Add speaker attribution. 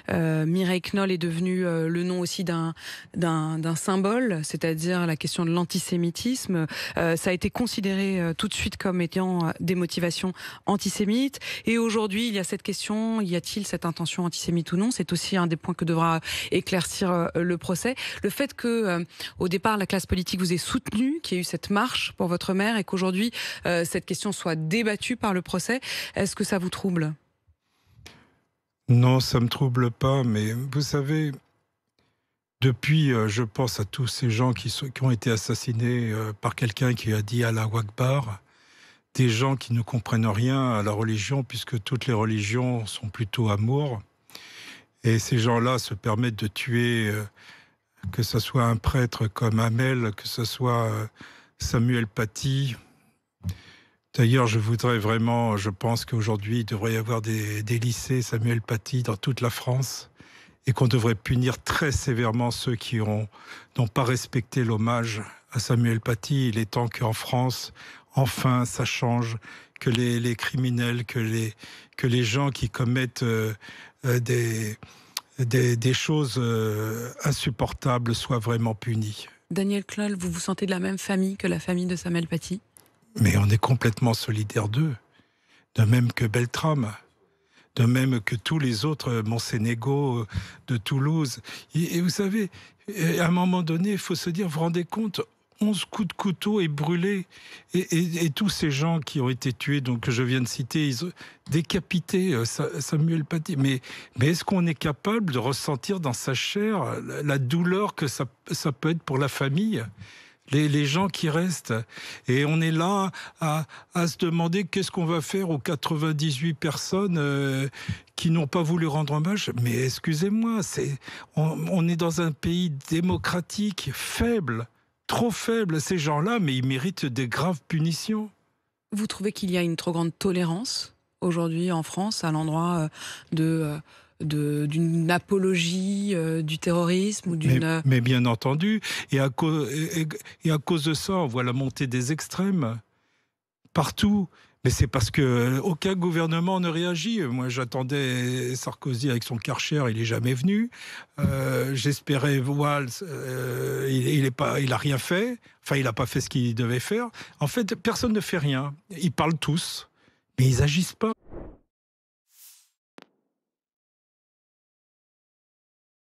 Speaker 1: Mireille Knoll est devenu le nom aussi d'un symbole, c'est-à-dire la question de l'antisémitisme. Ça a été considéré tout de suite comme étant des motivations antisémites. Et aujourd'hui, il y a cette question, y a-t-il cette intention antisémite ou non? C'est aussi un des points que devra éclaircir le procès. Le fait que, au départ, la classe politique vous ait soutenu, qu'il y ait eu cette marche pour votre mère et qu'aujourd'hui, cette question soit débattue par le procès, est-ce que ça vous trouble?
Speaker 2: Non, ça me trouble pas, mais vous savez, depuis, je pense à tous ces gens qui ont été assassinés par quelqu'un qui a dit Allahu Akbar, des gens qui ne comprennent rien à la religion, puisque toutes les religions sont plutôt amour. Et ces gens-là se permettent de tuer, que ce soit un prêtre comme Hamel, que ce soit Samuel Paty. D'ailleurs, je pense qu'aujourd'hui, il devrait y avoir des lycées Samuel Paty dans toute la France et qu'on devrait punir très sévèrement ceux qui n'ont pas respecté l'hommage à Samuel Paty. Il est temps qu'en France, enfin, ça change, que les criminels, que les gens qui commettent des choses insupportables soient vraiment punis.
Speaker 1: Daniel Knoll, vous vous sentez de la même famille que la famille de Samuel Paty?
Speaker 2: Mais on est complètement solidaires d'eux, de même que Beltrame, de même que tous les autres Monsénégo de Toulouse. Et vous savez, à un moment donné, il faut se dire, vous vous rendez compte, 11 coups de couteau et brûlés. Et tous ces gens qui ont été tués, donc que je viens de citer, ils ont décapité Samuel Paty. Mais est-ce qu'on est capable de ressentir dans sa chair la douleur que ça peut être pour la famille ? Les gens qui restent. Et on est là à se demander qu'est-ce qu'on va faire aux 98 personnes qui n'ont pas voulu rendre hommage. Mais excusez-moi, on est dans un pays démocratique faible, trop faible. Ces gens-là, mais ils méritent des graves punitions.
Speaker 1: Vous trouvez qu'il y a une trop grande tolérance aujourd'hui en France à l'endroit d'une apologie du terrorisme ou d'une...
Speaker 2: Mais bien entendu, et à cause de ça, on voit la montée des extrêmes partout. Mais c'est parce que aucun gouvernement ne réagit. Moi, j'attendais Sarkozy avec son Karcher, il n'est jamais venu. J'espérais Valls, il a rien fait. Enfin, il n'a pas fait ce qu'il devait faire. En fait, personne ne fait rien. Ils parlent tous, mais ils agissent pas.